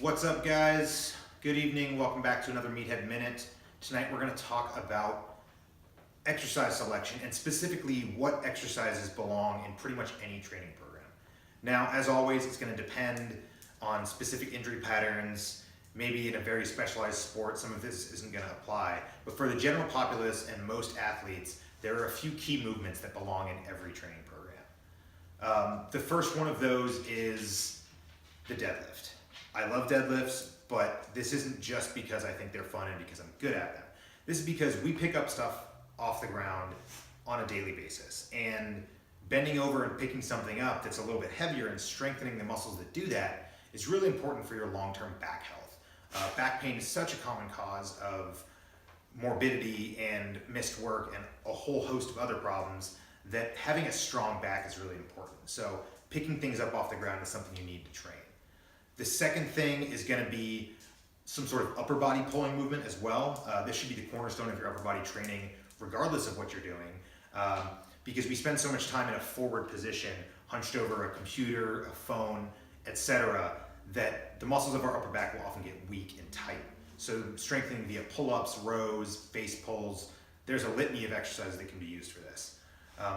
What's up, guys? Good evening. Welcome back to another Meathead Minute. Tonight we're going to talk about exercise selection and specifically what exercises belong in pretty much any training program. Now, as always, it's going to depend on specific injury patterns. Maybe in a very specialized sport, some of this isn't going to apply. But for the general populace and most athletes, there are a few key movements that belong in every training program. The first one of those is the deadlift. I love deadlifts, but this isn't just because I think they're fun and because I'm good at them. This is because we pick up stuff off the ground on a daily basis. And bending over and picking something up that's a little bit heavier and strengthening the muscles that do that is really important for your long-term back health. Back pain is such a common cause of morbidity and missed work and a whole host of other problems that having a strong back is really important. So picking things up off the ground is something you need to train. The second thing is going to be some sort of upper body pulling movement as well. This should be the cornerstone of your upper body training regardless of what you're doing, because we spend so much time in a forward position, hunched over a computer, a phone, etc., that the muscles of our upper back will often get weak and tight. So strengthening via pull-ups, rows, base pulls, there's a litany of exercises that can be used for this.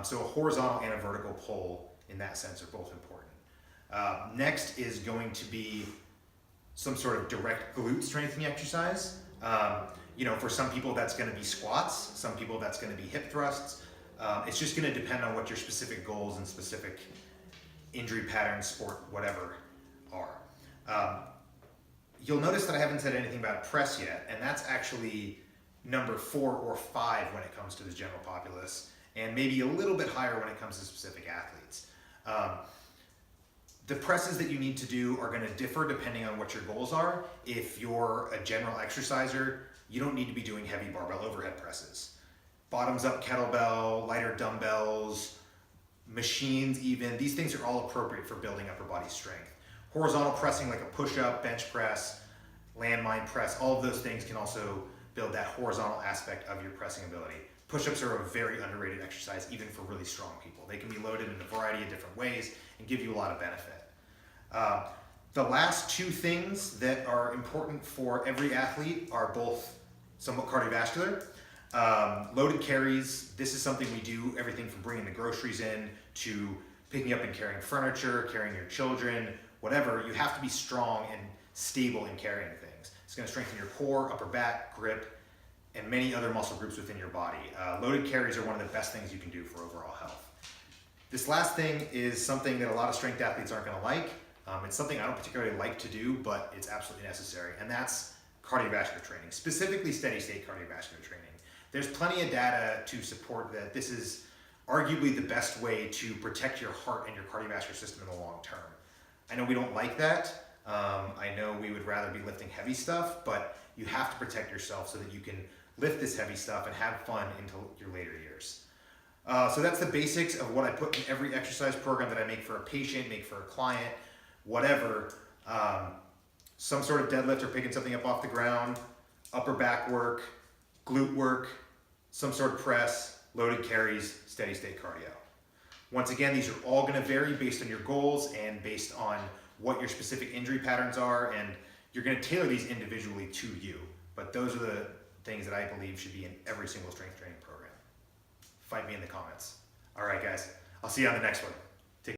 So a horizontal and a vertical pull in that sense are both important. Next is going to be some sort of direct glute strengthening exercise. For some people that's going to be squats, some people that's going to be hip thrusts. It's just going to depend on what your specific goals and specific injury patterns, sport, whatever are. You'll notice that I haven't said anything about press yet, and that's actually number 4 or 5 when it comes to the general populace, and maybe a little bit higher when it comes to specific athletes. The presses that you need to do are going to differ depending on what your goals are. If you're a general exerciser, you don't need to be doing heavy barbell overhead presses. Bottoms up kettlebell, lighter dumbbells, machines even, these things are all appropriate for building upper body strength. Horizontal pressing like a push-up, bench press, landmine press, all of those things can also build that horizontal aspect of your pressing ability. Push-ups are a very underrated exercise even for really strong people. They can be loaded in a variety of different ways and give you a lot of benefit. The last 2 things that are important for every athlete are both somewhat cardiovascular. Loaded carries, this is something we do everything from bringing the groceries in to picking up and carrying furniture, carrying your children, whatever. You have to be strong and stable in carrying things. It's going to strengthen your core, upper back, grip, and many other muscle groups within your body. Loaded carries are one of the best things you can do for overall health. This last thing is something that a lot of strength athletes aren't going to like. It's something I don't particularly like to do, but it's absolutely necessary, and that's cardiovascular training, specifically steady state cardiovascular training. There's plenty of data to support that this is arguably the best way to protect your heart and your cardiovascular system in the long term. I know we don't like that. I know we would rather be lifting heavy stuff, but you have to protect yourself so that you can lift this heavy stuff and have fun into your later years. So that's the basics of what I put in every exercise program that I make for a patient, make for a client, whatever. Some sort of deadlift or picking something up off the ground, upper back work, glute work, some sort of press, loaded carries, steady state cardio. Once again, these are all going to vary based on your goals and based on what your specific injury patterns are, and you're going to tailor these individually to you. But those are the things that I believe should be in every single strength training program. Fight me in the comments. All right, guys. I'll see you on the next one.